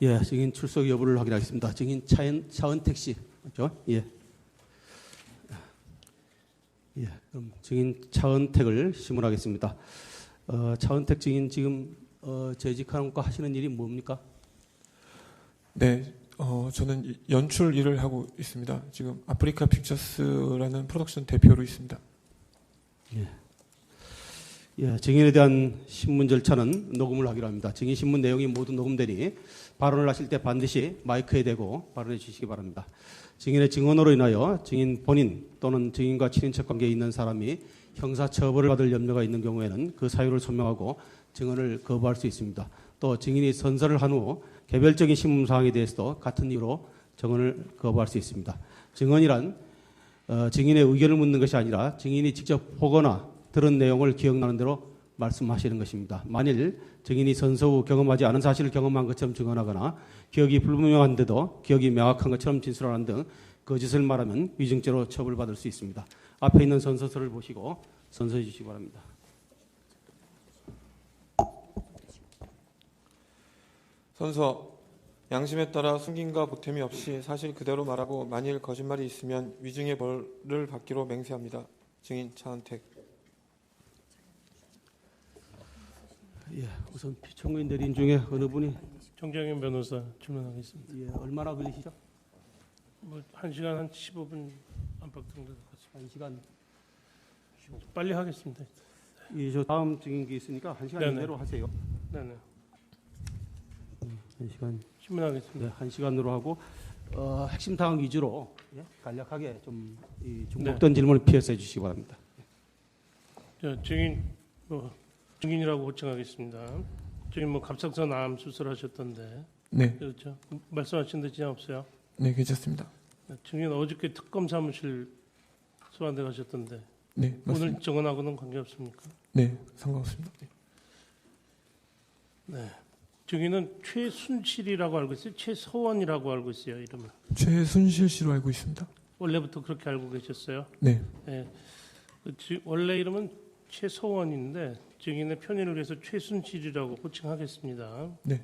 예, 증인 출석 여부를 확인하겠습니다. 증인 차은택 씨, 맞죠? 예. 예, 그럼 증인 차은택을 심문하겠습니다. 차은택 증인 지금 재직하는 것과 하시는 일이 뭡니까? 네, 저는 연출 일을 하고 있습니다. 지금 아프리카 픽처스라는 프로덕션 대표로 있습니다. 예. 예, 증인에 대한 신문 절차는 녹음을 하기로 합니다. 증인 신문 내용이 모두 녹음되니 발언을 하실 때 반드시 마이크에 대고 발언해 주시기 바랍니다. 증인의 증언으로 인하여 증인 본인 또는 증인과 친인척 관계에 있는 사람이 형사처벌을 받을 염려가 있는 경우에는 그 사유를 소명하고 증언을 거부할 수 있습니다. 또 증인이 선서를 한 후 개별적인 신문 사항에 대해서도 같은 이유로 증언을 거부할 수 있습니다. 증언이란 증인의 의견을 묻는 것이 아니라 증인이 직접 보거나 들은 내용을 기억나는 대로 말씀하시는 것입니다. 만일 증인이 선서 후 경험하지 않은 사실을 경험한 것처럼 증언하거나 기억이 불분명한데도 기억이 명확한 것처럼 진술하는 등 거짓을 말하면 위증죄로 처벌받을 수 있습니다. 앞에 있는 선서서를 보시고 선서해 주시기 바랍니다. 선서, 양심에 따라 숨김과 보탬이 없이 사실 그대로 말하고 만일 거짓말이 있으면 위증의 벌을 받기로 맹세합니다. 증인 차은택. 예, 우선 피청구인 대리인 중에 어느 분이 정장현 변호사 질문하겠습니다. 예, 얼마나 걸리시죠? 뭐 1시간 한 15분 안팎 정도 될 것 같습니다. 1시간. 빨리 하겠습니다. 예, 저 다음 증인기 있으니까 1시간 네네. 이내로 하세요. 네네. 1시간. 질문하겠습니다. 네, 1시간으로 하고 핵심 사항 위주로 간략하게 좀 중복된 질문을 피해서 해주시기 바랍니다. 증인 증인이라고 호칭하겠습니다. 증인 갑상선 암 수술하셨던데. 네, 그렇죠. 말씀하신 데 지장 없어요. 네, 괜찮습니다. 증인 어저께 특검 사무실 소환돼 가셨던데. 네, 맞습니다. 오늘 증언하고는 관계 없습니까? 네, 상관없습니다. 네. 네. 증인은 최순실이라고 알고 있어요. 최서원이라고 알고 있어요. 이름을. 최순실 씨로 알고 있습니다. 원래부터 그렇게 알고 계셨어요? 네, 네. 원래 이름은 최서원인데 증인의 편의를 위해서 최순실이라고 호칭하겠습니다. 네.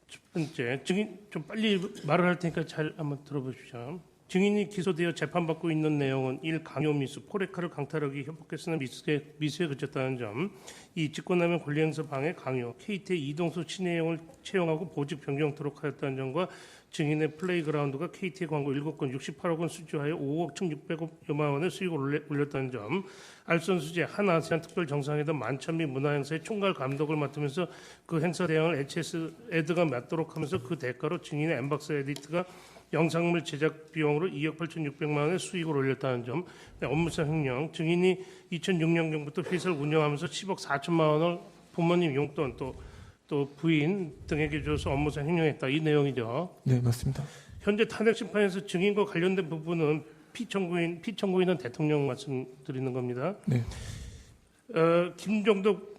첫 번째, 증인 좀 빨리 말을 할 테니까 잘 한번 들어보십시오. 증인이 기소되어 재판받고 있는 내용은 1. 강요 미수, 포레카를 강탈하기 협박했으나 미수에 그쳤다는 점. 2. 직권남용 권리행사 방해 강요, KT의 이동수 신혜영을 채용하고 보직 변경토록 하였다는 점과 증인의 플레이그라운드가 KT의 광고 7건 68억 원 수주하여 5억 1,600여만 원의 수익을 올렸다는 점. 알선 수재 한 아세안 특별 정상회담 만찬 및 문화행사의 총괄 감독을 맡으면서 그 행사 대행을 HS 에드가 맡도록 하면서 그 대가로 증인의 엠박스 에디트가 영상물 제작 비용으로 2억 8,600만 원의 수익을 올렸다는 점. 업무상 횡령, 증인이 2006년경부터 회사를 운영하면서 10억 4천만 원을 부모님 용돈 또 부인 등에게 줘서 업무상 횡령했다. 이 내용이죠. 네, 맞습니다. 현재 탄핵 심판에서 증인과 관련된 부분은 피청구인은 대통령 말씀드리는 겁니다. 네, 김종덕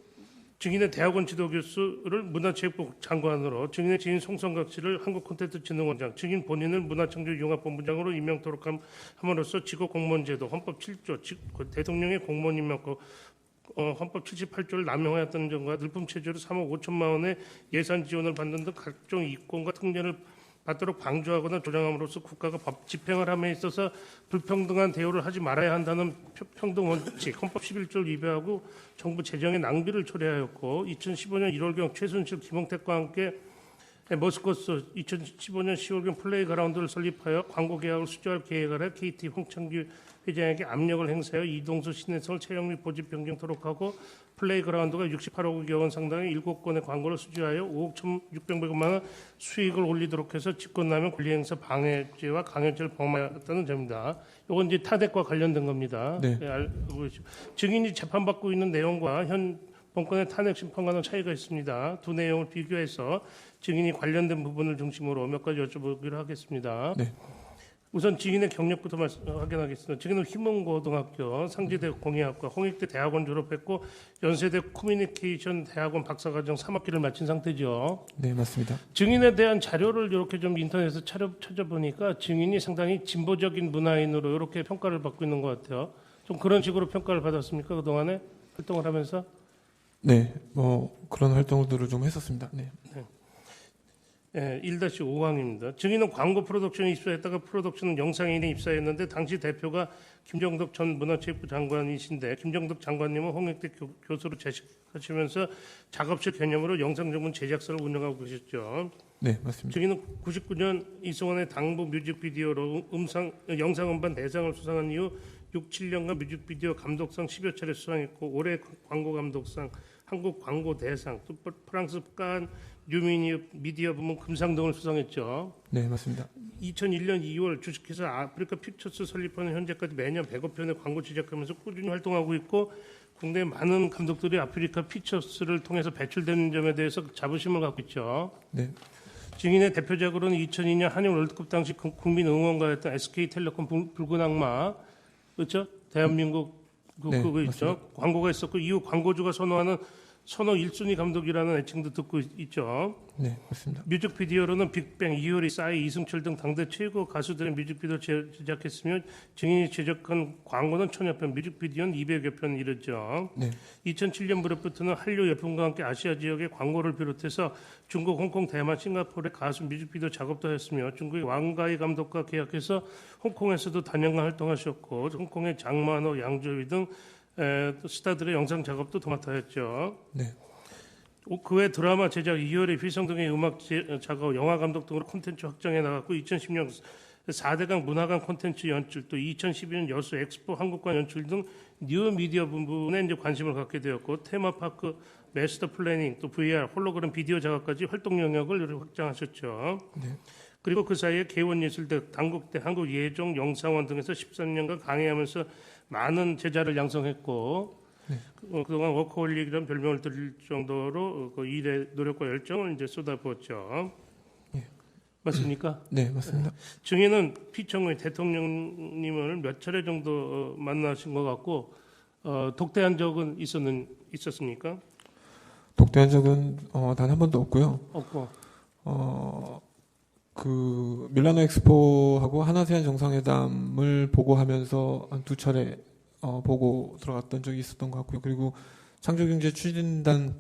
증인의 대학원 지도교수를 문화체육부 장관으로 증인의 지인 송성각 씨를 한국콘텐츠진흥원장, 증인 본인을 문화창조융합본부장으로 임명토록 함으로써 직업공무원제도, 헌법 7조, 대통령의 공무원 임명권, 헌법 78조를 남용하였다는 점과 늘품체제로 3억 5천만 원의 예산 지원을 받는 등 각종 이권과 특례를 받도록 방조하거나 조장함으로써 국가가 법 집행을 함에 있어서 불평등한 대우를 하지 말아야 한다는 평등 원칙, 헌법 11조를 위배하고 정부 재정의 낭비를 초래하였고 2015년 1월경 최순실, 김홍택과 함께 머스코스 2015년 10월경 플레이그라운드를 설립하여 광고 계약을 수주할 계획을 해 KT 홍창규 회장에게 압력을 행사하여 이동수 신혜성을 채용 및 보직 변경토록 하고 플레이그라운드가 68억 원 상당의 7건의 광고를 수주하여 5억 1,600만 원 수익을 올리도록 해서 직권남용 권리행사 방해죄와 강요죄를 범하였다는 점입니다. 이건 이제 탄핵과 관련된 겁니다. 네. 증인이 재판받고 있는 내용과 현 본건의 탄핵 심판과는 차이가 있습니다. 두 내용을 비교해서 증인이 관련된 부분을 중심으로 몇 가지 여쭤보기로 하겠습니다. 네. 우선 증인의 경력부터 확인하겠습니다. 증인은 휘문고등학교, 상지대 공예학과, 홍익대 대학원 졸업했고 연세대 커뮤니케이션 대학원 박사과정 3학기를 마친 상태죠. 네, 맞습니다. 증인에 대한 자료를 이렇게 좀 인터넷에서 찾아보니까 증인이 상당히 진보적인 문화인으로 이렇게 평가를 받고 있는 것 같아요. 좀 그런 식으로 평가를 받았습니까? 그동안에 활동을 하면서? 네, 그런 활동들을 좀 했었습니다. 네. 예, 1-5항입니다. 증인은 광고 프로덕션에 입사했다가 프로덕션 영상인에 입사했는데 당시 대표가 김정덕 전 문화체육부 장관이신데 김정덕 장관님은 홍익대 교수로 재직하시면서 작업실 개념으로 영상 전문 제작사를 운영하고 계셨죠. 네, 맞습니다. 증인은 99년 이승환의 당부 뮤직비디오로 영상 음반 대상을 수상한 이후 6-7년간 뮤직비디오 감독상 10여 차례 수상했고 올해 광고 감독상, 한국 광고 대상, 또 프랑스 칸 뉴미디어 부문 금상 등을 수상했죠. 네, 맞습니다. 2001년 2월 주식회사 아프리카 픽처스 설립하는 현재까지 매년 100여 편의 광고 제작하면서 꾸준히 활동하고 있고 국내 많은 감독들이 아프리카 픽처스를 통해서 배출되는 점에 대해서 자부심을 갖고 있죠. 네, 증인의 대표작으로는 2002년 한일 월드컵 당시 국민 응원가였던 SK텔레콤 붉은 악마, 그렇죠? 대한민국 네, 그거 있죠. 맞습니다. 광고가 있었고 이후 광고주가 선호하는 선호 1순위 감독이라는 애칭도 듣고 있죠. 네, 맞습니다. 뮤직비디오로는 빅뱅, 이효리, 싸이, 이승철 등 당대 최고 가수들의 뮤직비디오를 제작했으며 증인이 제작한 광고는 1000여 편, 뮤직비디오는 200여 편 이르죠. 네, 2007년 무렵부터는 한류 예품과 함께 아시아 지역의 광고를 비롯해서 중국, 홍콩, 대만, 싱가포르의 가수 뮤직비디오 작업도 했으며 중국의 왕가이 감독과 계약해서 홍콩에서도 단연간 활동하셨고 홍콩의 장만호, 양조위 등 또 스타들의 영상 작업도 도맡아 했죠. 네, 그 외 드라마 제작, 이효리, 휘성 등의 음악 작업, 영화 감독 등으로 콘텐츠 확장해 나갔고 2010년 4대강 문화관 콘텐츠 연출, 또 2012년 여수 엑스포 한국관 연출 등 뉴 미디어 부분에 이제 관심을 갖게 되었고 테마파크, 마스터 플래닝, 또 VR, 홀로그램 비디오 작업까지 활동 영역을 확장하셨죠. 네, 그리고 그 사이에 개원예술대, 단국대, 한국예종, 영상원 등에서 13년간 강의하면서 많은 제자를 양성했고 그동안 워커홀릭이라는 별명을 들을 정도로 그 일에 노력과 열정을 이제 쏟아부었죠. 예. 맞습니까? 네, 맞습니다. 증인은 피청의 대통령님을 몇 차례 정도 만나신 것 같고 독대한 적은 있었습니까? 독대한 적은 단 한 번도 없고요. 없고. 그 밀라노 엑스포하고 하나세안 정상회담을 보고하면서 한 2차례 보고 들어갔던 적이 있었던 것 같고요. 그리고 창조경제추진단에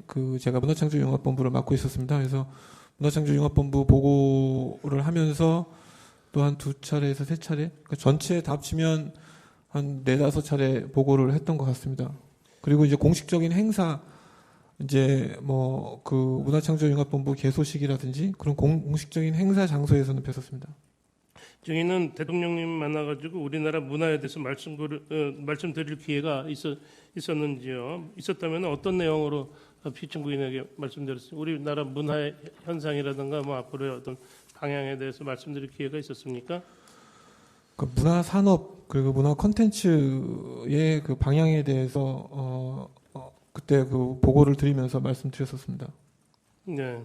그 제가 문화창조융합본부를 맡고 있었습니다. 그래서 문화창조융합본부 보고를 하면서 또 한 2차례에서 3차례, 그러니까 전체 다 합치면 한 4-5차례 보고를 했던 것 같습니다. 그리고 이제 공식적인 행사, 이제 뭐 그 문화창조융합본부 개소식이라든지 그런 공식적인 행사 장소에서는 뵀었습니다. 증인은 대통령님 만나가지고 우리나라 문화에 대해서 말씀드릴 기회가 있었는지요? 있었다면 어떤 내용으로 피청 부인에게 말씀드렸습니까? 우리나라 문화의 현상이라든가 뭐 앞으로의 어떤 방향에 대해서 말씀드릴 기회가 있었습니까? 그 문화 산업 그리고 문화 콘텐츠의 그 방향에 대해서 그때 그 보고를 드리면서 말씀드렸었습니다. 네.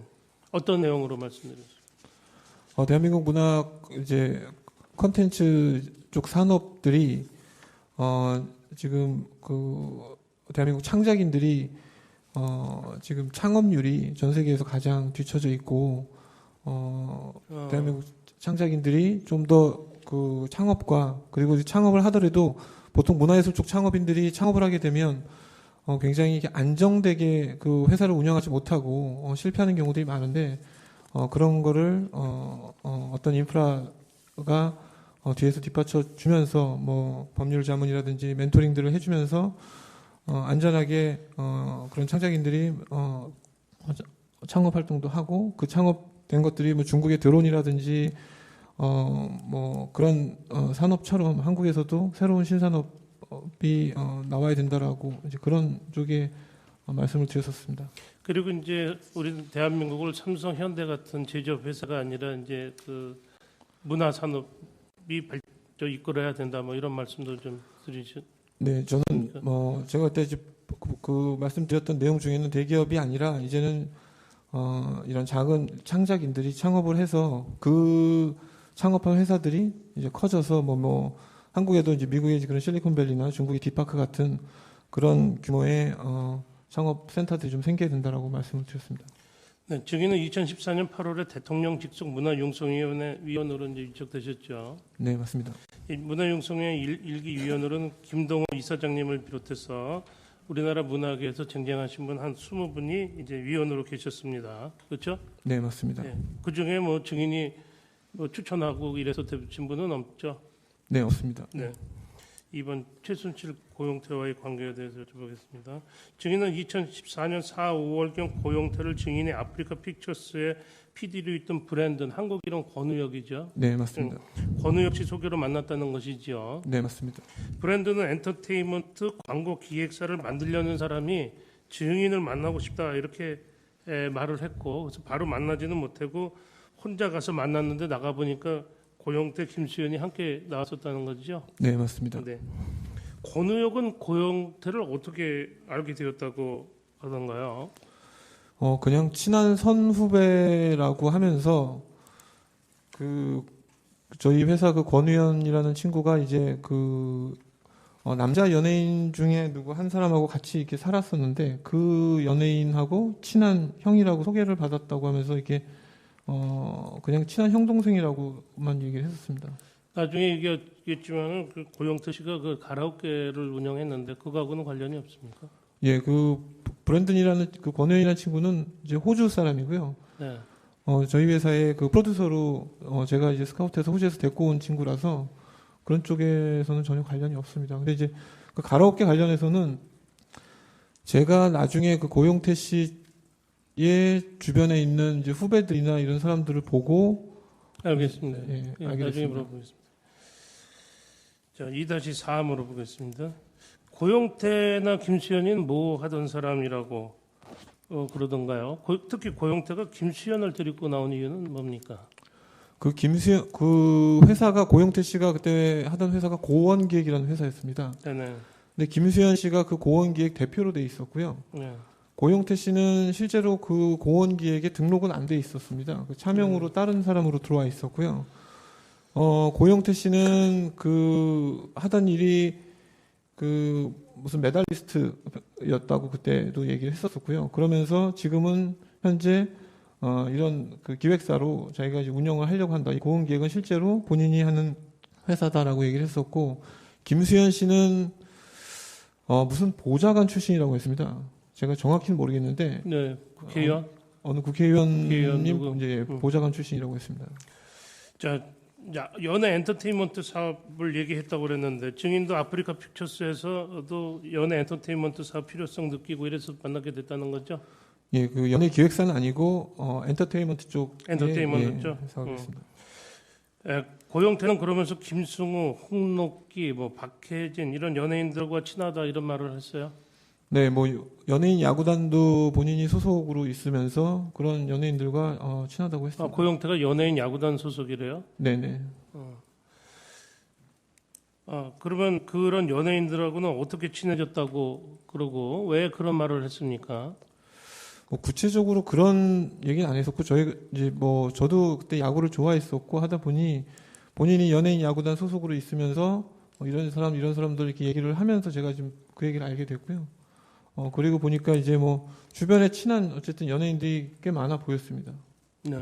어떤 내용으로 말씀드렸습니까? 대한민국 문화 이제 콘텐츠 쪽 산업들이 지금 그 대한민국 창작인들이 지금 창업률이 전 세계에서 가장 뒤처져 있고 대한민국 창작인들이 좀 더 그 창업과 그리고 창업을 하더라도 보통 문화예술 쪽 창업인들이 창업을 하게 되면 굉장히 이게 안정되게 그 회사를 운영하지 못하고 실패하는 경우들이 많은데 그런 거를 어떤 인프라가 뒤에서 뒷받쳐 주면서 뭐 법률 자문이라든지 멘토링들을 해주면서 안전하게 그런 창작인들이 창업 활동도 하고 그 창업된 것들이 뭐 중국의 드론이라든지 뭐 그런 산업처럼 한국에서도 새로운 신산업이 나와야 된다라고 이제 그런 쪽에 말씀을 드렸었습니다. 그리고 이제 우리 대한민국을 삼성, 현대 같은 제조업 회사가 아니라 이제 그 문화 산업이 발전 이끌어야 된다 뭐 이런 말씀도 좀 드리죠. 네, 저는 뭐 제가 그때 이제 그 말씀드렸던 내용 중에는 대기업이 아니라 이제는 이런 작은 창작인들이 창업을 해서 그 창업한 회사들이 이제 커져서 뭐 한국에도 이제 미국의 그런 실리콘밸리나 중국의 디파크 같은 그런 규모의 창업 센터들이 좀 생겨야 된다라고 말씀을 드렸습니다. 네, 증인은 2014년 8월에 대통령 직속 문화융성위원회 위원으로 이제 위촉되셨죠. 네, 맞습니다. 이 문화융성회 일기 위원으로는 김동호 이사장님을 비롯해서 우리나라 문화계에서 쟁쟁하신 분 한 20분이 이제 위원으로 계셨습니다. 그렇죠? 네, 맞습니다. 네. 그 중에 뭐 증인이 뭐 추천하고 이래서 되신 분은 없죠? 네, 없습니다. 네. 이번 최순실 고용태와의 관계에 대해서 여쭤보겠습니다. 증인은 2014년 4, 5월경 고용태를 증인의 아프리카 픽처스의 PD로 있던 브랜든 한국 이름 권우혁이죠. 네, 맞습니다. 권우혁 씨 소개로 만났다는 것이죠. 네, 맞습니다. 브랜든은 엔터테인먼트 광고 기획사를 만들려는 사람이 증인을 만나고 싶다 이렇게 말을 했고 그래서 바로 만나지는 못하고 혼자 가서 만났는데 나가 보니까 고용태, 김수현이 함께 나왔었다는 거죠. 네, 맞습니다. 네. 권우혁은 고용태를 어떻게 알게 되었다고 하던가요? 그냥 친한 선후배라고 하면서 저희 회사 그 권우현이라는 친구가 이제 남자 연예인 중에 누구 한 사람하고 같이 이렇게 살았었는데 그 연예인하고 친한 형이라고 소개를 받았다고 하면서 이렇게 그냥 친한 형 동생이라고만 얘기를 했었습니다. 나중에 얘기했지만은 그 고용태 씨가 그 가라오케를 운영했는데 그거하고는 관련이 없습니까? 예, 그 브랜든이라는 그 권우현이라는 친구는 이제 호주 사람이고요. 네. 저희 회사의 그 프로듀서로 제가 이제 스카우트해서 호주에서 데리고 온 친구라서 그런 쪽에서는 전혀 관련이 없습니다. 근데 이제 그 가라오케 관련해서는 제가 나중에 그 고용태 씨의 주변에 있는 이제 후배들이나 이런 사람들을 보고 알겠습니다. 예, 예, 알게 나중에 됐습니다. 물어보겠습니다. 자, 2-4 물어보겠습니다. 고용태나 김수현이는 뭐 하던 사람이라고 그러던가요? 특히 고용태가 김수현을 데리고 나온 이유는 뭡니까? 그 회사가 고용태 씨가 그때 하던 회사가 고원기획이라는 회사였습니다. 네네. 근데 김수현 씨가 그 고원기획 대표로 돼 있었고요. 네. 고용태 씨는 실제로 그 고원기획에 등록은 안 돼 있었습니다. 그 차명으로 다른 사람으로 들어와 있었고요. 고용태 씨는 그 하던 일이 그 무슨 메달리스트였다고 그때도 얘기를 했었고요. 그러면서 지금은 현재 이런 그 기획사로 자기가 이제 운영을 하려고 한다. 이 고원기획은 실제로 본인이 하는 회사다라고 얘기를 했었고, 김수현 씨는 무슨 보좌관 출신이라고 했습니다. 제가 정확히는 모르겠는데, 네. 국회의원. 어느 국회의원님 누구? 이제 보좌관 출신이라고 했습니다. 자, 연예 엔터테인먼트 사업을 얘기했다고 그랬는데 증인도 아프리카 픽처스에서도 연예 엔터테인먼트 사업 필요성 느끼고 이래서 만나게 됐다는 거죠? 예, 그 연예 기획사는 아니고 엔터테인먼트 쪽 엔터테인먼트 쪽. 사업이었습니다. 고용태는 그러면서 김승우, 홍록기, 뭐 박혜진 이런 연예인들과 친하다 이런 말을 했어요. 네, 뭐 연예인 야구단도 본인이 소속으로 있으면서 그런 연예인들과 친하다고 했습니다. 고용태가 연예인 야구단 소속이래요? 네네. 그러면 그런 연예인들하고는 어떻게 친해졌다고 그러고 왜 그런 말을 했습니까? 뭐 구체적으로 그런 얘기는 안 했었고 저희 이제 뭐 저도 그때 야구를 좋아했었고 하다 보니 본인이 연예인 야구단 소속으로 있으면서 이런 사람들 이렇게 얘기를 하면서 제가 지금 그 얘기를 알게 됐고요. 그리고 보니까 이제 뭐 주변에 친한 어쨌든 연예인들이 꽤 많아 보였습니다. 네.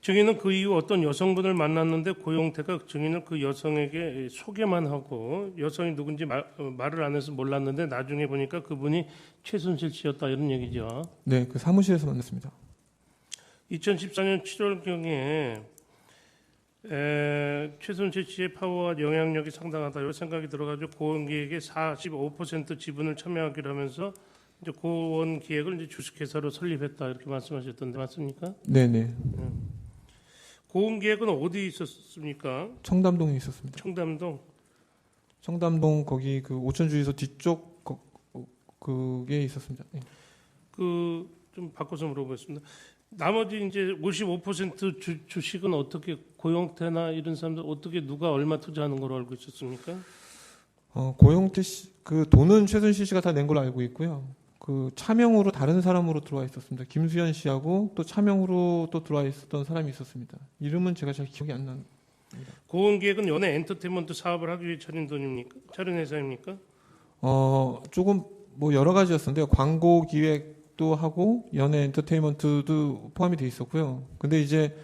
증인은 그 이후 어떤 여성분을 만났는데 고용태가 증인을 그 여성에게 소개만 하고 여성이 누군지 말을 안 해서 몰랐는데 나중에 보니까 그분이 최순실 씨였다 이런 얘기죠. 네, 그 사무실에서 만났습니다. 2014년 7월경에 최순실 씨의 파워와 영향력이 상당하다 이런 생각이 들어가지고 고원기획의 45% 지분을 참여하기로 하면서 이제 고원기획을 이제 주식회사로 설립했다 이렇게 말씀하셨던데 맞습니까? 네네. 고원기획은 어디 있었습니까? 청담동에 있었습니다. 청담동 거기 그 오천주유소 뒤쪽 그게 있었습니다. 네. 좀 바꿔서 물어보겠습니다. 나머지 이제 55% 주식은 어떻게 고용태나 이런 사람들 어떻게 누가 얼마 투자하는 걸로 알고 있었습니까? 고용태 씨 그 돈은 최순실 씨가 다 낸 걸로 알고 있고요. 그 차명으로 다른 사람으로 들어와 있었습니다. 김수현 씨하고 또 차명으로 또 들어와 있었던 사람이 있었습니다. 이름은 제가 잘 기억이 안 납니다. 고원기획은 연예 엔터테인먼트 사업을 하기 위해 차린 돈입니까? 차린 회사입니까? 조금 뭐 여러 가지였었는데요. 광고 기획도 하고 연예 엔터테인먼트도 포함이 돼 있었고요. 근데 이제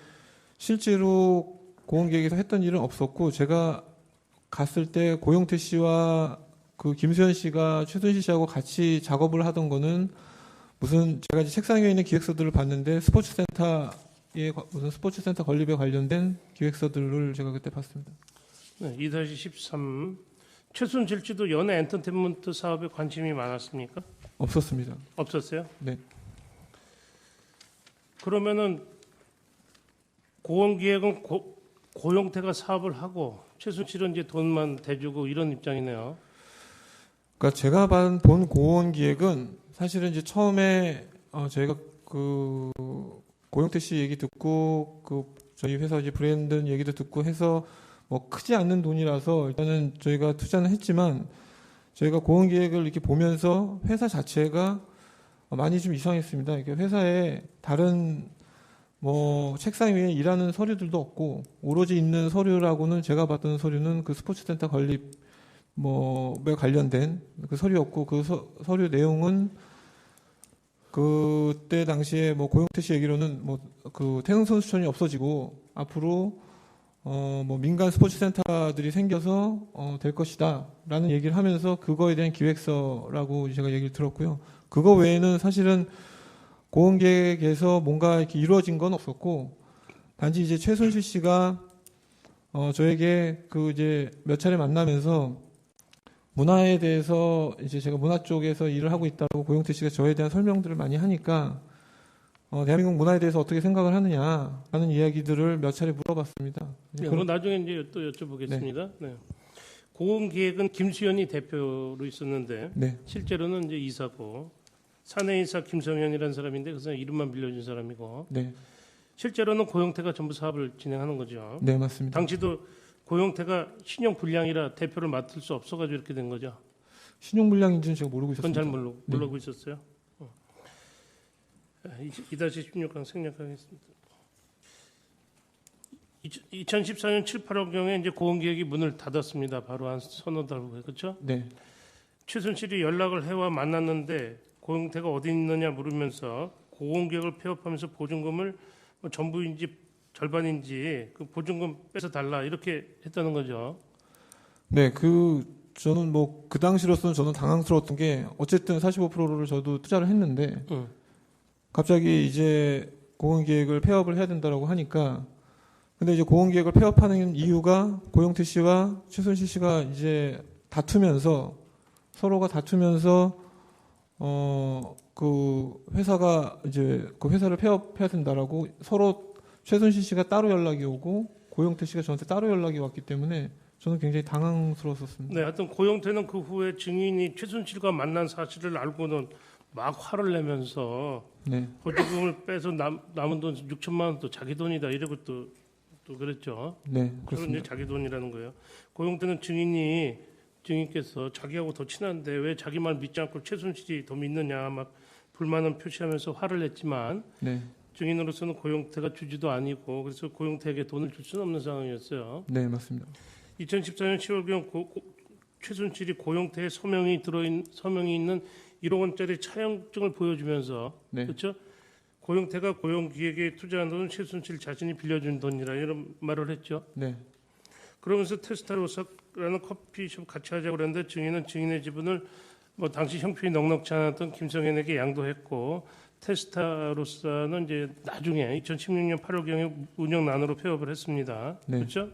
실제로 고원기획에서 했던 일은 없었고 제가 갔을 때 고용태 씨와 그 김수현 씨가 최순실 씨하고 같이 작업을 하던 거는 무슨 제가 이제 책상 위에 있는 기획서들을 봤는데 무슨 스포츠센터 건립에 관련된 기획서들을 제가 그때 봤습니다. 네, 2-13 최순실 씨도 연예 엔터테인먼트 사업에 관심이 많았습니까? 없었습니다. 없었어요? 네. 그러면은 고원기획은 고용태가 사업을 하고 최순실은 이제 돈만 대주고 이런 입장이네요. 그러니까 제가 본 고원 기획은 사실은 이제 처음에 저희가 그 고영태 씨 얘기 듣고 그 저희 회사 이제 브랜드 얘기도 듣고 해서 뭐 크지 않는 돈이라서 일단은 저희가 투자는 했지만 저희가 고원 기획을 이렇게 보면서 회사 자체가 많이 좀 이상했습니다. 이게 회사에 다른 뭐 책상 위에 일하는 서류들도 없고 오로지 있는 서류라고는 제가 봤던 서류는 그 스포츠센터 건립 뭐에 관련된 그 서류였고 그 서류 내용은 그때 당시에 뭐 고영태 씨 얘기로는 뭐 그 태릉 선수촌이 없어지고 앞으로 뭐 민간 스포츠센터들이 생겨서 될 것이다라는 얘기를 하면서 그거에 대한 기획서라고 제가 얘기를 들었고요. 그거 외에는 사실은 고원계획에서 뭔가 이렇게 이루어진 건 없었고 단지 이제 최순실 씨가 저에게 그 이제 몇 차례 만나면서 문화에 대해서 이제 제가 문화 쪽에서 일을 하고 있다고 고영태 씨가 저에 대한 설명들을 많이 하니까 대한민국 문화에 대해서 어떻게 생각을 하느냐라는 이야기들을 몇 차례 물어봤습니다. 네, 그럼 나중에 이제 또 여쭤보겠습니다. 네. 고원기획은 김수현이 대표로 있었는데 네. 실제로는 이제 이사고 사내이사 김성현이라는 사람인데 그 사람 이름만 빌려준 사람이고 네. 실제로는 고영태가 전부 사업을 진행하는 거죠. 네, 맞습니다. 당시도 고영태가 신용 불량이라 대표를 맡을 수 없어가지고 이렇게 된 거죠. 신용 불량인지는 제가 모르고 그건 있었습니다. 잘 모르고 있었어요. 2-16강 생략하겠습니다. 2014년 7, 8월경에 이제 고원기획이 문을 닫았습니다. 바로 한 서너 달 후에 그렇죠? 네. 최순실이 연락을 해와 만났는데 고영태가 어디 있느냐 물으면서 고원기획을 폐업하면서 보증금을 뭐 전부인지 절반인지 그 보증금 빼서 달라 이렇게 했다는 거죠. 네, 저는 뭐 그 당시로서는 저는 당황스러웠던 게 어쨌든 45%를 저도 투자를 했는데 갑자기 이제 고원기획을 폐업을 해야 된다라고 하니까 근데 이제 고원기획을 폐업하는 이유가 고영태 씨와 최순실 씨가 이제 서로가 다투면서 그 회사가 이제 그 회사를 폐업해야 된다라고 서로 최순실 씨가 따로 연락이 오고 고영태 씨가 저한테 따로 연락이 왔기 때문에 저는 굉장히 당황스러웠었습니다. 네, 하여튼 고영태는 그 후에 증인이 최순실과 만난 사실을 알고는 막 화를 내면서 네, 보증금을 빼서 남은 돈 6천만 원 또 자기 돈이다 이러고 또 그랬죠. 네, 그런 이제 그렇습니다. 자기 돈이라는 거예요. 고영태는 증인께서 자기하고 더 친한데 왜 자기 말 믿지 않고 최순실이 더 믿느냐 막 불만은 표시하면서 화를 냈지만 네, 증인으로서는 고영태가 주지도 아니고 그래서 고영태에게 돈을 줄 수는 없는 상황이었어요. 네, 맞습니다. 2014년 10월경 최순실이 고영태의 서명이 있는 1억 원짜리 차용증을 보여주면서 네, 그렇죠? 고영태가 고용기획에 투자한 돈은 최순실 자신이 빌려준 돈이라 이런 말을 했죠. 네, 그러면서 테스타로사라는 커피숍 같이 하자고 그랬는데 증인은 증인의 지분을 뭐 당시 형편이 넉넉지 않았던 김성현에게 양도했고 테스타로사는 이제 나중에 2016년 8월경에 운영난으로 폐업을 했습니다. 네. 그렇죠?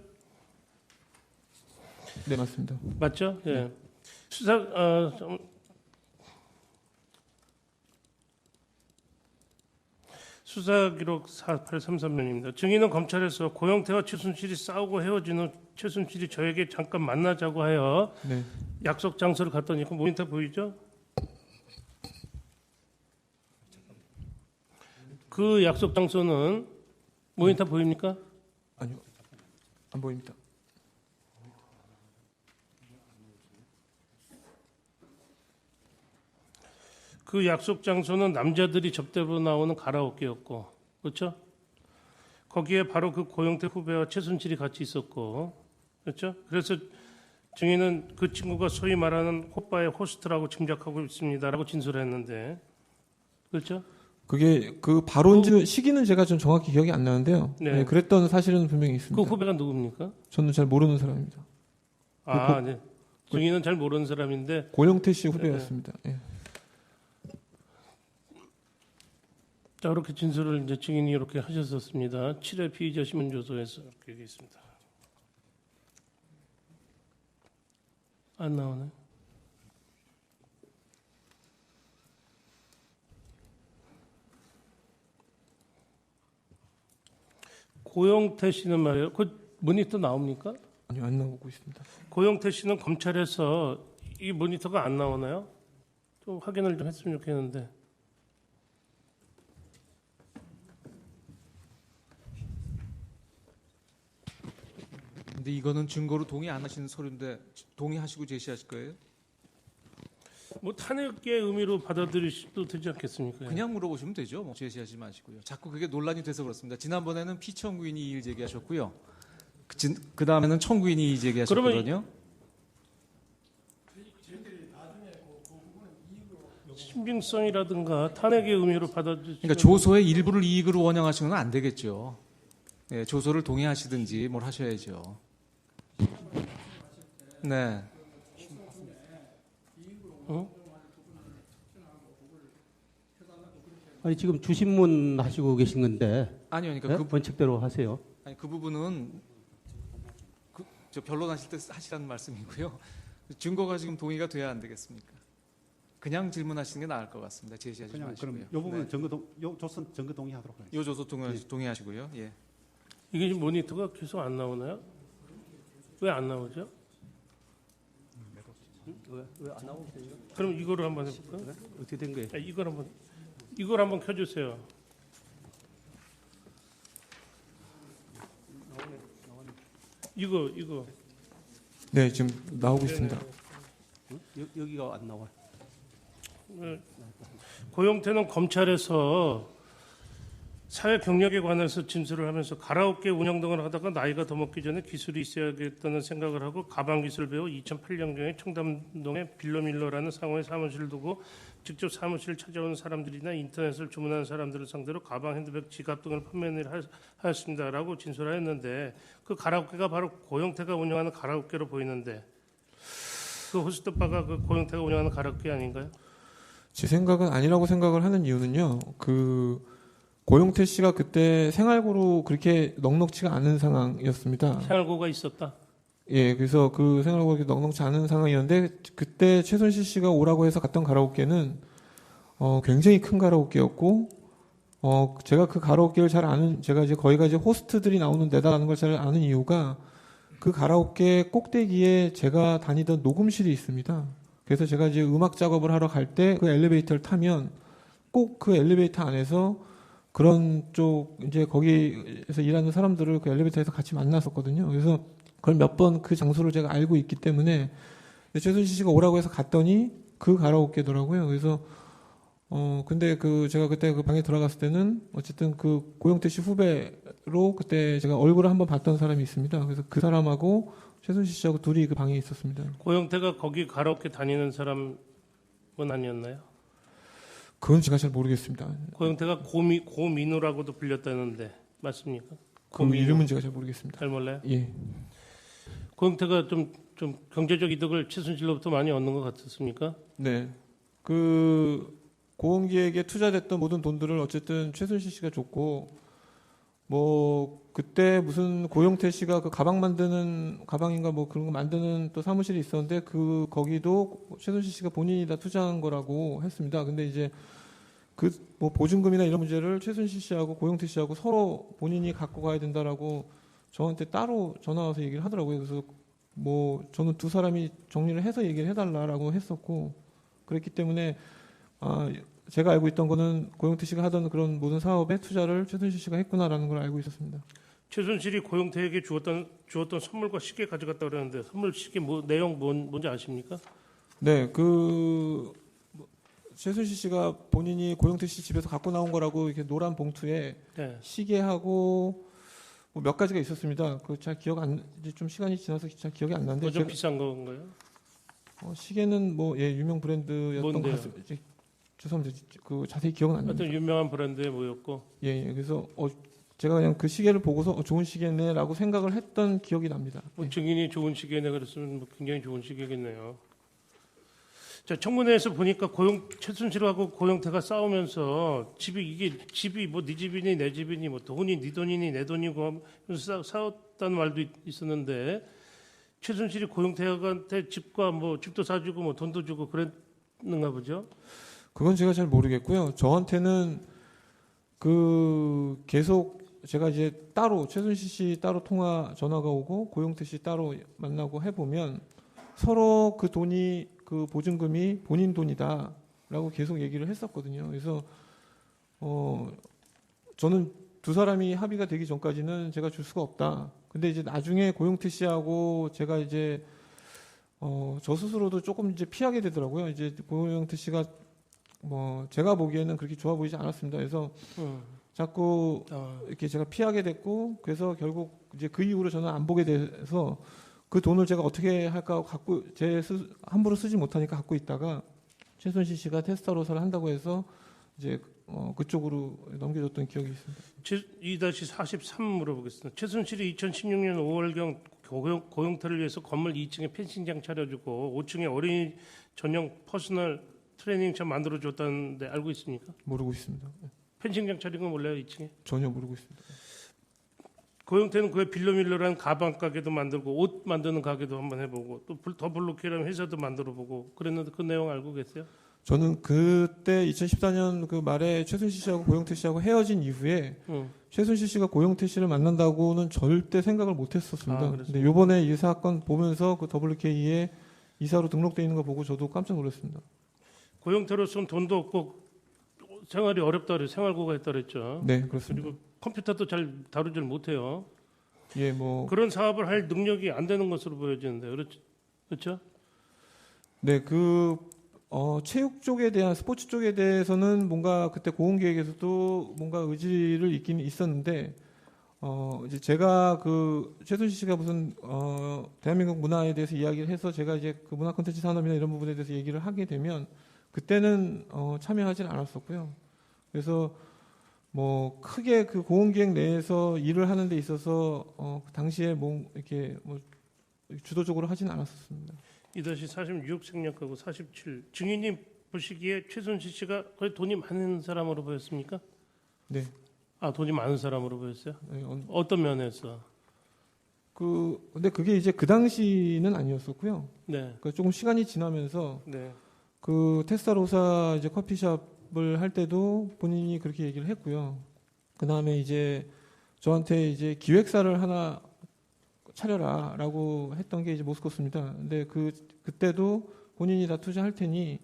네, 맞습니다. 맞죠? 예. 네. 수사 기록 4833명입니다. 증인은 검찰에서 고영태와 최순실이 싸우고 헤어진 후 최순실이 저에게 잠깐 만나자고 하여 네, 약속 장소를 갔더니 그 모니터 보이죠? 그 약속 장소는 모니터 보입니까? 아니요, 안 보입니다. 그 약속 장소는 남자들이 접대로 나오는 가라오케였고, 그렇죠? 거기에 바로 그 고영태 후배와 최순실이 같이 있었고, 그렇죠? 그래서 증인은 그 친구가 소위 말하는 호빠의 호스트라고 짐작하고 있습니다라고 진술했는데, 그렇죠? 그게 그 발언 시기는 제가 좀 정확히 기억이 안 나는데요. 네. 네, 그랬던 사실은 분명히 있습니다. 그 후배가 누굽니까? 저는 잘 모르는 사람입니다. 아, 네. 증인은 잘 모르는 사람인데 고영태 씨 후배였습니다. 예. 자, 그렇게 진술을 이제 증인이 이렇게 하셨었습니다. 7회 피의자 신문조서에서 이렇게 되어 있습니다. 안 나오네. 고영태 씨는 말이에요. 그 모니터 나옵니까? 아니요, 안 나오고 있습니다. 고영태 씨는 검찰에서 이 모니터가 안 나오나요? 좀 확인을 좀 했으면 좋겠는데. 근데 이거는 증거로 동의 안 하시는 서류인데 동의하시고 제시하실 거예요? 뭐 탄핵의 의미로 받아들이셔도 되지 않겠습니까? 그냥 물어보시면 되죠. 뭐 제시하지 마시고요. 자꾸 그게 논란이 돼서 그렇습니다. 지난번에는 피청구인이 이의 제기하셨고요. 그 다음에는 청구인이 이의 제기하셨거든요. 신빙성이라든가 탄핵의 의미로 받아들이시면 그러니까 조서의 일부를 이익으로 원형하시면 안 되겠죠. 네, 조서를 동의하시든지 뭘 하셔야죠. 네. 아니 지금 주신문 하시고 계신 건데 아니요, 그러니까 네? 원칙대로 하세요. 그 부분은 저 변론하실 때 하시라는 말씀이고요. 증거가 지금 동의가 돼야 안 되겠습니까? 그냥 질문하시는 게 나을 것 같습니다. 제시하지 그냥 마시고요. 그럼 이 부분은 요 조선 증거 동의하도록 하겠습니다. 요 조서 동의하시고요. 예. 이게 지금 모니터가 계속 안 나오나요? 왜 안 나오죠? 왜 안 나오고 있어요? 그럼 이거를 한번 해볼까요? 어떻게 된 거예요? 이걸 한번 켜주세요. 이거 네, 지금 나오고 있습니다. 여기가 안 나와. 고영태는 검찰에서 사회 경력에 관해서 진술을 하면서 가라오케 운영 등을 하다가 나이가 더 먹기 전에 기술이 있어야겠다는 생각을 하고 가방 기술 배워 2008년경에 청담동에 빌러밀러라는 상호의 사무실을 두고 직접 사무실을 찾아오는 사람들이나 인터넷을 주문하는 사람들을 상대로 가방, 핸드백, 지갑 등을 판매를 하였습니다라고 진술하였는데 그 가라오케가 바로 고영태가 운영하는 가라오케로 보이는데 그 호스트바가 그 고영태가 운영하는 가라오케 아닌가요? 제 생각은 아니라고 생각을 하는 이유는요. 그 고영태 씨가 그때 생활고로 그렇게 넉넉치가 않은 상황이었습니다. 생활고가 있었다. 예, 그래서 그 생활고가 그렇게 넉넉치 않은 상황이었는데 그때 최순실 씨가 오라고 해서 갔던 가라오케는 굉장히 큰 가라오케였고 제가 그 가라오케를 잘 아는 제가 이제 거기가 이제 호스트들이 나오는 데다라는 걸 잘 아는 이유가 그 가라오케 꼭대기에 제가 다니던 녹음실이 있습니다. 그래서 제가 이제 음악 작업을 하러 갈 때 그 엘리베이터를 타면 꼭 그 엘리베이터 안에서 그런 쪽 이제 거기에서 일하는 사람들을 그 엘리베이터에서 같이 만났었거든요. 그래서 그걸 몇 번 그 장소를 제가 알고 있기 때문에 최순실 씨가 오라고 해서 갔더니 그 가라오케더라고요. 그래서 근데 그 제가 그때 그 방에 들어갔을 때는 어쨌든 그 고영태 씨 후배로 그때 제가 얼굴을 한번 봤던 사람이 있습니다. 그래서 그 사람하고 최순실 씨하고 둘이 그 방에 있었습니다. 고영태가 거기 가라오케 다니는 사람은 아니었나요? 그건 제가 잘 모르겠습니다. 고영태가 고민우라고도 불렸다는데 맞습니까? 그 이름은 제가 잘 모르겠습니다. 잘 몰라요? 예. 고영태가 좀 경제적 이득을 최순실로부터 많이 얻는 것 같았습니까? 네. 그 고은기에게 투자됐던 모든 돈들을 어쨌든 최순실 씨가 줬고 뭐 그때 무슨 고영태 씨가 그 가방인가 뭐 그런 거 만드는 또 사무실이 있었는데 그 거기도 최순실 씨가 본인이 다 투자한 거라고 했습니다. 근데 이제 그 뭐 보증금이나 이런 문제를 최순실 씨하고 고영태 씨하고 서로 본인이 갖고 가야 된다라고 저한테 따로 전화 와서 얘기를 하더라고요. 그래서 뭐 저는 두 사람이 정리를 해서 얘기를 해달라라고 했었고 그랬기 때문에 제가 알고 있던 거는 고영태 씨가 하던 그런 모든 사업에 투자를 최순실 씨가 했구나라는 걸 알고 있었습니다. 최순실이 고영태에게 주었던 선물과 시계 가져갔다 그러는데 선물 시계 내용 뭔지 아십니까? 네, 그 최순실 씨가 본인이 고영태 씨 집에서 갖고 나온 거라고 이렇게 노란 봉투에 네. 시계하고 뭐 몇 가지가 있었습니다. 그 잘 이제 좀 시간이 지나서 잘 기억이 안 나는데 좀 비싼 건가요? 시계는 뭐 유명 브랜드였던 것 뭔데요? 같습니다. 죄송합니다. 그 자세히 기억은 안 납니다. 하여튼 유명한 브랜드의 뭐였고 예. 그래서 제가 그냥 그 시계를 보고서 좋은 시계네라고 생각을 했던 기억이 납니다. 뭐 증인이 좋은 시계네 그랬으면 뭐 굉장히 좋은 시계겠네요. 자, 청문회에서 보니까 최순실하고 고영태가 싸우면서 집이 뭐 네 집이니 내 집이니 뭐 돈이 네 돈이니 내 돈이고 하면서 싸웠다는 말도 있었는데 최순실이 고영태한테 집과 뭐 집도 사주고 뭐 돈도 주고 그랬는가 보죠? 그건 제가 잘 모르겠고요. 저한테는 그 계속 제가 이제 따로 최순실 씨 따로 전화가 오고 고영태 씨 따로 만나고 해보면 서로 그 돈이 그 보증금이 본인 돈이다라고 계속 얘기를 했었거든요. 그래서 저는 두 사람이 합의가 되기 전까지는 제가 줄 수가 없다. 근데 이제 나중에 고영태 씨하고 제가 이제 저 스스로도 조금 이제 피하게 되더라고요. 이제 고영태 씨가 뭐 제가 보기에는 그렇게 좋아 보이지 않았습니다. 그래서 자꾸 이렇게 제가 피하게 됐고 그래서 결국 이제 그 이후로 저는 안 보게 돼서 그 돈을 제가 어떻게 할까 갖고 함부로 쓰지 못하니까 갖고 있다가 최순실 씨가 테스타로사를 한다고 해서 이제 그쪽으로 넘겨줬던 기억이 있습니다. 2-43 물어보겠습니다. 최순실이 2016년 5월경 고영태를 위해서 건물 2층에 펜싱장 차려주고 5층에 어린이 전용 퍼스널 트레이닝장 만들어줬다는데 알고 있습니까? 모르고 있습니다. 펜싱장 차린 거 몰라요, 2층에? 전혀 모르고 있습니다. 고영태는 그에 빌로밀러라는 가방 가게도 만들고 옷 만드는 가게도 한번 해보고 또 더블로키라는 회사도 만들어보고 그랬는데 그 내용 알고 계세요? 저는 그때 2014년 그 말에 최순실 씨하고 고영태 씨하고 헤어진 이후에 최순실 씨가 고영태 씨를 만난다고는 절대 생각을 못했었습니다. 근데 이번에 이 사건 보면서 그 WK에 이사로 등록돼 있는 거 보고 저도 깜짝 놀랐습니다. 고영태로서는 돈도 없고 생활이 어렵다 그래요. 생활고가 했다 그랬죠. 네, 그렇습니다. 그리고 컴퓨터도 잘 다루질 못해요. 예, 뭐 그런 사업을 할 능력이 안 되는 것으로 보여지는데 그렇죠? 네, 체육 쪽에 대한 스포츠 쪽에 대해서는 뭔가 그때 고흥기획에서도 뭔가 의지를 있긴 있었는데 이제 제가 그 최순실 씨가 무슨 대한민국 문화에 대해서 이야기를 해서 제가 이제 그 문화 콘텐츠 산업이나 이런 부분에 대해서 얘기를 하게 되면 그때는 참여하진 않았었고요. 그래서 뭐 크게 그 고흥기획 내에서 일을 하는 데 있어서 그 당시에 뭐 이렇게 뭐 주도적으로 하진 않았었습니다. 2-46 생략하고 47 증인님 보시기에 최순실 씨가 거의 돈이 많은 사람으로 보였습니까? 네. 아, 돈이 많은 사람으로 보였어요? 네, 어떤 면에서? 근데 그게 이제 그 당시는 아니었었고요. 네. 그러니까 조금 시간이 지나면서 네. 그 테스타로사 이제 커피숍을 할 때도 본인이 그렇게 얘기를 했고요. 그 다음에 이제 저한테 이제 기획사를 하나 차려라라고 했던 게 이제 모스코스입니다. 근데 그때도 본인이 다 투자할 테니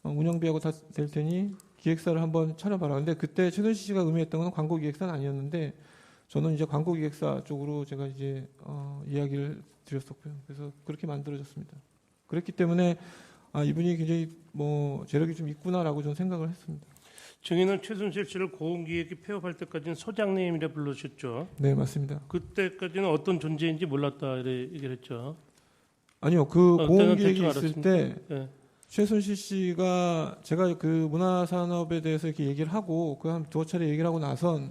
운영비하고 다 될 테니 기획사를 한번 차려봐라. 근데 그때 최순실 씨가 의미했던 건 광고 기획사는 아니었는데 저는 이제 광고 기획사 쪽으로 제가 이제 이야기를 드렸었고요. 그래서 그렇게 만들어졌습니다. 그랬기 때문에 이분이 굉장히 뭐 재력이 좀 있구나라고 저는 생각을 했습니다. 증인은 최순실 씨를 고흥기획이 폐업할 때까지는 소장님이라 불러주셨죠. 네, 맞습니다. 그때까지는 어떤 존재인지 몰랐다 이래 얘기를 했죠. 아니요, 그 그때는 고흥기획이 대충 있을 알았습니다. 때 네. 최순실 씨가 제가 그 문화산업에 대해서 이렇게 얘기를 하고 그 한 두어 차례 얘기를 하고 나선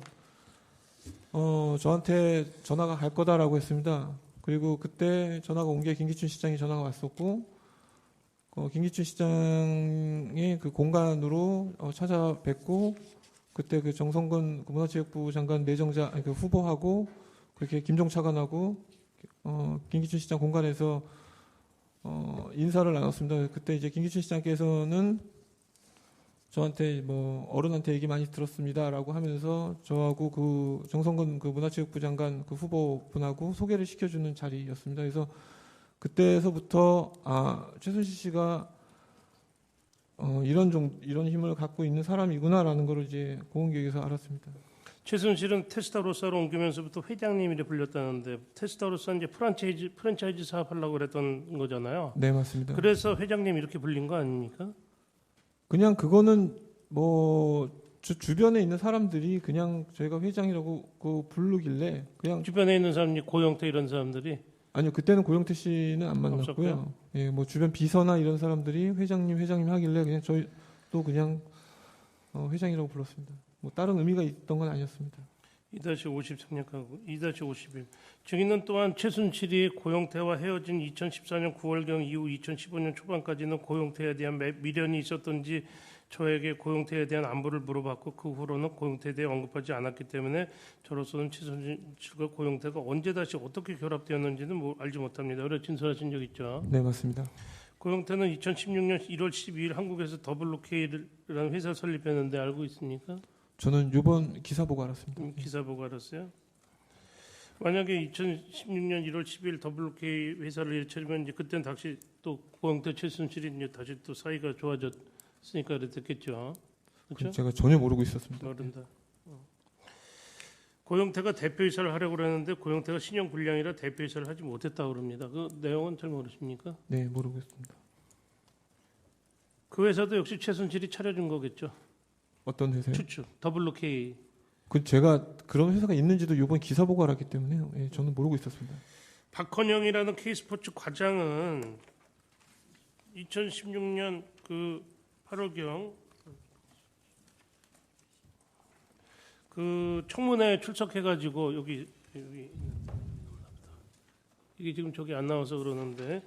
저한테 전화가 갈 거다라고 했습니다. 그리고 그때 전화가 온 게 김기춘 시장이 전화가 왔었고 김기춘 시장의 그 공간으로 찾아뵙고 그때 그 정성근 그 문화체육부 장관 내정자 그 후보하고 그렇게 김종차관하고 김기춘 시장 공간에서 인사를 나눴습니다. 그때 이제 김기춘 시장께서는 저한테 뭐 어른한테 얘기 많이 들었습니다라고 하면서 저하고 그 정성근 그 문화체육부 장관 그 후보분하고 소개를 시켜주는 자리였습니다. 그래서 그때서부터 최순실 씨가 이런 힘을 갖고 있는 사람이구나라는 걸 이제 고흥기획에서 알았습니다. 최순실은 테스타로사로 옮기면서부터 회장님이라 불렸다는데 테스타로사 이제 프랜차이즈 사업하려고 그랬던 거잖아요. 네, 맞습니다. 그래서 회장님 이렇게 불린 거 아닙니까? 그냥 그거는 뭐 주변에 있는 사람들이 그냥 저희가 회장이라고 그 부르길래 그냥 주변에 있는 사람이 고영태 이런 사람들이 아니요, 그때는 고영태 씨는 안 만났고요. 없었고요? 예, 뭐 주변 비서나 이런 사람들이 회장님 하길래 그냥 저희도 그냥 회장이라고 불렀습니다. 뭐 다른 의미가 있던 건 아니었습니다. 2-50 생략하고 2-51. 증인은 또한 최순실이 고용태와 헤어진 2014년 9월경 이후 2015년 초반까지는 고용태에 대한 미련이 있었던지 저에게 고용태에 대한 안부를 물어봤고 그 후로는 고용태에 대해 언급하지 않았기 때문에 저로서는 최순실과 고용태가 언제 다시 어떻게 결합되었는지는 알지 못합니다. 그래 진술하신 적 있죠? 네, 맞습니다. 고용태는 2016년 1월 12일 한국에서 WK라는 회사 설립했는데 알고 있습니까? 저는 이번 기사 보고 알았습니다. 기사 보고 알았어요. 만약에 2016년 1월 10일 WK 회사를 일처리면 이제 그때는 다시 또 고용태 최순실이 이제 다시 또 사이가 좋아졌으니까 그랬겠죠. 그렇죠? 제가 전혀 모르고 있었습니다. 모른다. 고용태가 대표이사를 하려고 그러는데 고용태가 신용 불량이라 대표이사를 하지 못했다고 그럽니다. 그 내용은 잘 모르십니까? 네, 모르고 있습니다. 그 회사도 역시 최순실이 차려준 거겠죠. 어떤 회사요? 추측. WK. 그 제가 그런 회사가 있는지도 이번 기사 보고 알았기 때문에요. 예, 저는 모르고 있었습니다. 박헌영이라는 K스포츠 과장은 2016년 그 8월경 그 청문회에 출석해가지고 여기 이게 지금 저기 안 나와서 그러는데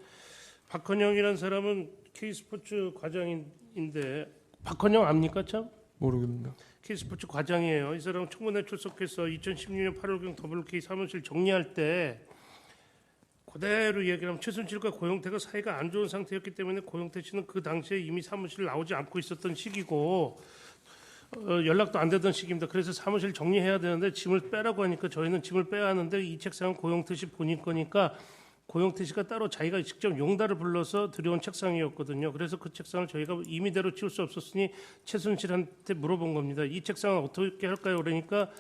박헌영이라는 사람은 K스포츠 과장인데 박헌영 압니까 참? 모르겠습니다. K스포츠 과장이에요. 이 사람은 청문회 출석해서 2016년 8월경 WK 사무실 정리할 때 그대로 얘기하면 최순실과 고용태가 사이가 안 좋은 상태였기 때문에 고용태 씨는 그 당시에 이미 사무실 나오지 않고 있었던 시기고 연락도 안 되던 시기입니다. 그래서 사무실 정리해야 되는데 짐을 빼라고 하니까 저희는 짐을 빼야 하는데 이 책상은 고용태 씨 본인 거니까 고용태 씨가 따로 자기가 직접 용달을 불러서 들여온 책상이었거든요. 그래서 그 책상을 저희가 임의대로 치울 수 없었으니 최순실한테 물어본 겁니다. 이 책상은 어떻게 할까요? 그러니까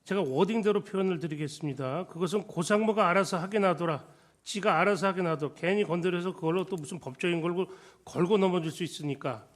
제가 워딩대로 표현을 드리겠습니다. 그것은 고상모가 알아서 하게 놔둬라. 지가 알아서 하게 놔둬. 괜히 건드려서 그걸로 또 무슨 법적인 걸 걸고 넘어질 수 있으니까.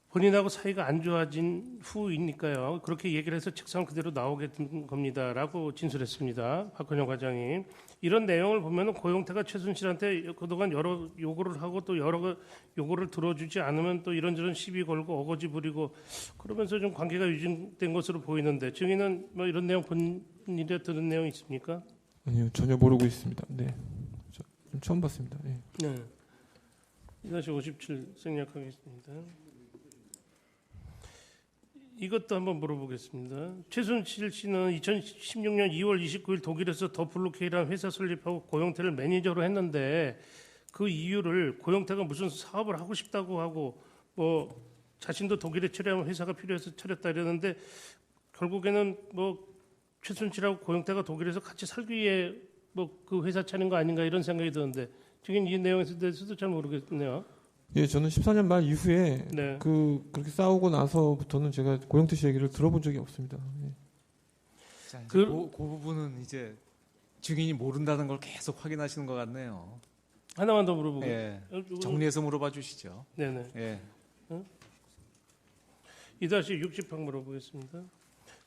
본인하고 사이가 안 좋아진 후이니까요. 그렇게 얘기를 해서 책상 그대로 나오게 된 겁니다라고 진술했습니다. 박헌영 과장이. 이런 내용을 보면 고용태가 최순실한테 그동안 여러 요구를 하고 또 여러 요구를 들어주지 않으면 또 이런저런 시비 걸고 어거지 부리고 그러면서 좀 관계가 유지된 것으로 보이는데 증인은 뭐 이런 내용 본인이 들은 내용 있습니까? 아니요, 전혀 모르고 있습니다. 네, 좀 처음 봤습니다. 예. 네. 2-57 생략하겠습니다. 이것도 한번 물어보겠습니다. 최순실 씨는 2016년 2월 29일 독일에서 더블루케이라는 회사 설립하고 고용태를 매니저로 했는데 그 이유를 고용태가 무슨 사업을 하고 싶다고 하고 뭐 자신도 독일에 처리하면 회사가 필요해서 차렸다 이러는데 결국에는 뭐 최순실하고 고용태가 독일에서 같이 살기 위해 뭐 그 회사 차린 거 아닌가 이런 생각이 드는데 지금 이 내용에 대해서도 잘 모르겠네요. 예, 저는 14년 말 이후에 네. 그렇게 싸우고 나서부터는 제가 고용태 씨 얘기를 들어본 적이 없습니다. 예. 자, 이제 그 부분은 이제 증인이 모른다는 걸 계속 확인하시는 것 같네요. 하나만 더 물어보고. 예. 정리해서 물어봐 주시죠. 네네. 예. 2-60방 물어보겠습니다.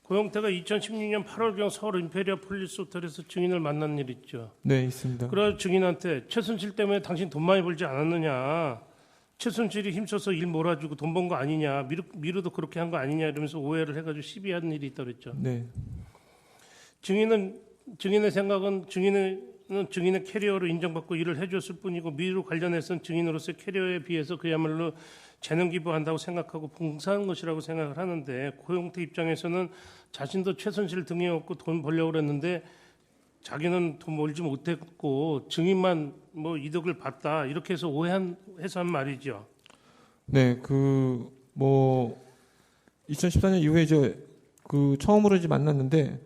고용태가 2016년 8월경 서울 임페리아 폴리스 호텔에서 증인을 만난 일 있죠. 네, 있습니다. 그래서 증인한테 최순실 때문에 당신 돈 많이 벌지 않았느냐. 최순실이 힘써서 일 몰아주고 돈 번 거 아니냐. 미루도 그렇게 한 거 아니냐 이러면서 오해를 해가지고 시비하는 일이 있다고 그랬죠. 네, 증인의 생각은 증인의 캐리어로 인정받고 일을 해줬을 뿐이고 미루 관련해서는 증인으로서의 캐리어에 비해서 그야말로 재능 기부한다고 생각하고 봉사한 것이라고 생각을 하는데 고용태 입장에서는 자신도 최순실 등에 업고 돈 벌려고 그랬는데 자기는 돈 벌지 못했고 증인만 뭐 이득을 봤다 이렇게 해서 오해해서 한 말이죠. 네, 2014년 이후에 이제 처음으로 이제 만났는데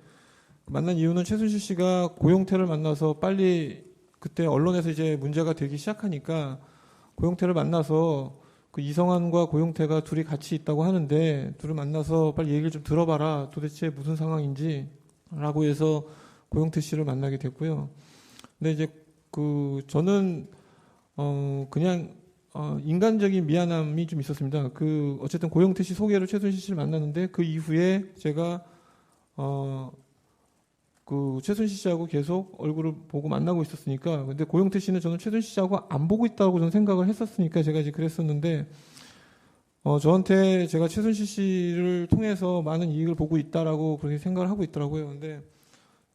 만난 이유는 최순실 씨가 고용태를 만나서 빨리 그때 언론에서 이제 문제가 되기 시작하니까 고용태를 만나서 그 이성환과 고용태가 둘이 같이 있다고 하는데 둘을 만나서 빨리 얘기를 좀 들어봐라. 도대체 무슨 상황인지라고 해서 고용태 씨를 만나게 됐고요. 근데 이제 저는 그냥 인간적인 미안함이 좀 있었습니다. 어쨌든 고용태 씨 소개로 최순실 씨를 만났는데 그 이후에 제가 최순실 씨하고 계속 얼굴을 보고 만나고 있었으니까 근데 고용태 씨는 저는 최순실 씨하고 안 보고 있다고 저는 생각을 했었으니까 제가 이제 그랬었는데 저한테 제가 최순실 씨를 통해서 많은 이익을 보고 있다라고 그렇게 생각을 하고 있더라고요. 근데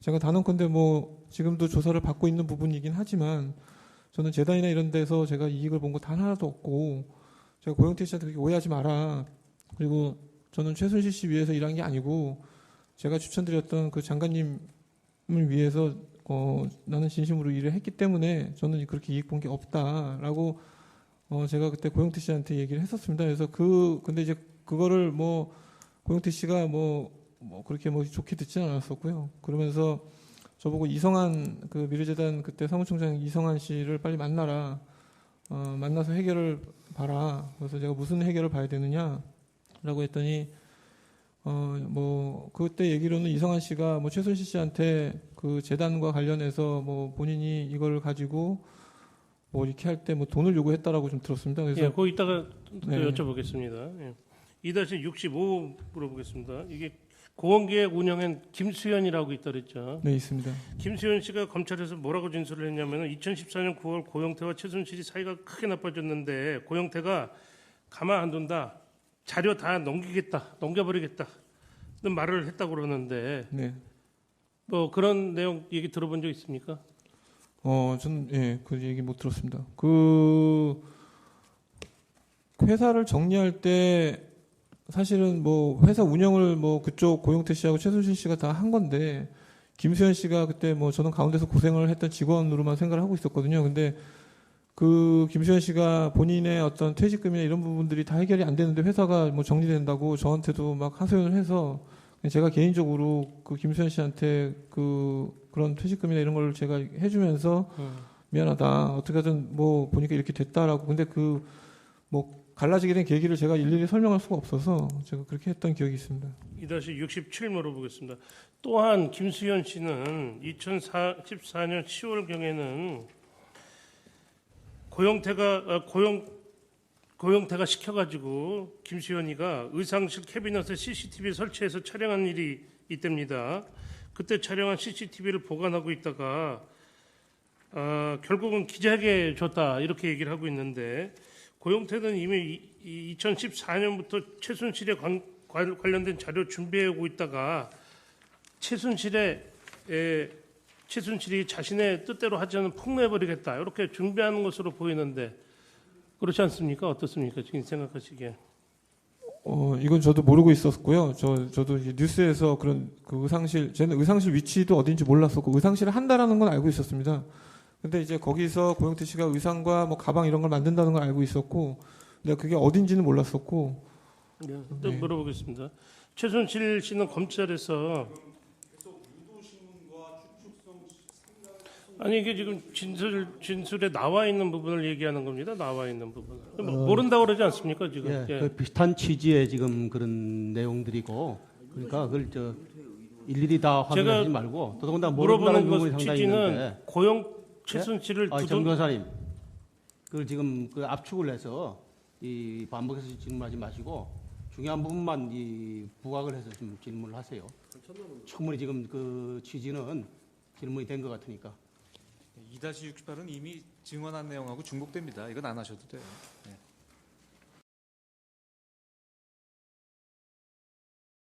제가 단언컨대 뭐 지금도 조사를 받고 있는 부분이긴 하지만 저는 재단이나 이런 데서 제가 이익을 본 거 단 하나도 없고 제가 고영태 씨한테 그렇게 오해하지 마라. 그리고 저는 최순실 씨 위해서 일한 게 아니고 제가 추천드렸던 그 장관님을 위해서 나는 진심으로 일을 했기 때문에 저는 그렇게 이익 본 게 없다라고 제가 그때 고영태 씨한테 얘기를 했었습니다. 그래서 근데 이제 그거를 뭐 고영태 씨가 뭐 그렇게 뭐 좋게 듣지는 않았었고요. 그러면서 저보고 이성한 그 미래재단 그때 사무총장 이성한 씨를 빨리 만나라. 만나서 해결을 봐라. 그래서 제가 무슨 해결을 봐야 되느냐라고 했더니 뭐 그때 얘기로는 이성한 씨가 뭐 최순실 씨한테 그 재단과 관련해서 뭐 본인이 이걸 가지고 뭐 이렇게 할 때 뭐 돈을 요구했다라고 좀 들었습니다. 그래서 예, 그거 이따가 또 네. 여쭤보겠습니다. 예. 2-65 물어보겠습니다. 이게 고원기획 운영엔 김수현이라고 있다 그랬죠. 네 있습니다. 김수현 씨가 검찰에서 뭐라고 진술을 했냐면 2014년 9월 고영태와 최순실이 사이가 크게 나빠졌는데 고영태가 가만 안 둔다. 자료 다 넘겨버리겠다는 말을 했다고 그러는데 네. 뭐 그런 내용 얘기 들어본 적 있습니까? 저는 그 얘기 못 들었습니다. 그 회사를 정리할 때 사실은 뭐 회사 운영을 뭐 그쪽 고영태 씨하고 최순실 씨가 다 한 건데 김수현 씨가 그때 뭐 저는 가운데서 고생을 했던 직원으로만 생각을 하고 있었거든요. 근데 그 김수현 씨가 본인의 어떤 퇴직금이나 이런 부분들이 다 해결이 안 되는데 회사가 뭐 정리된다고 저한테도 막 하소연을 해서 제가 개인적으로 그 김수현 씨한테 그런 퇴직금이나 이런 걸 제가 해주면서 미안하다. 어떻게든 뭐 보니까 이렇게 됐다라고. 근데 뭐 갈라지게 된 계기를 제가 일일이 설명할 수가 없어서 제가 그렇게 했던 기억이 있습니다. 2-67 물어보겠습니다. 또한 김수현 씨는 2014년 10월경에는 고영태가 시켜가지고 김수현이가 의상실 캐비넷에 CCTV 설치해서 촬영한 일이 있답니다. 그때 촬영한 CCTV를 보관하고 있다가 결국은 기자에게 줬다 이렇게 얘기를 하고 있는데 고영태는 이미 2014년부터 최순실에 관련된 자료 준비하고 있다가 최순실이 자신의 뜻대로 하지 않으면 폭로해버리겠다 이렇게 준비하는 것으로 보이는데 그렇지 않습니까? 어떻습니까? 지금 생각하시기에. 이건 저도 모르고 있었고요. 저도 이제 뉴스에서 그런 그 저는 의상실 위치도 어딘지 몰랐었고 의상실을 한다라는 건 알고 있었습니다. 근데 이제 거기서 고영태 씨가 의상과 뭐 가방 이런 걸 만든다는 걸 알고 있었고, 근데 그게 어딘지는 몰랐었고. 네, 또 물어보겠습니다. 최순실 씨는 검찰에서 아니 이게 지금 진술에 나와 있는 부분을 얘기하는 겁니다. 나와 있는 부분. 모른다고 그러지 않습니까 지금? 예, 예. 그 비슷한 취지의 지금 그런 내용들이고 그러니까 그걸 일일이 다 확인하지 말고 더더군다나 모른다는 물어보는 부분이 것 상당히 취지는 있는데 최순실을 정 두둔 변호사님 그걸 지금 그 압축을 해서 이 반복해서 질문하지 마시고 중요한 부분만 이 부각을 해서 좀 질문을 하세요. 충분히 지금 그 취지는 질문이 된 것 같으니까. 2-68은 이미 증언한 내용하고 중복됩니다. 이건 안 하셔도 돼요. 네.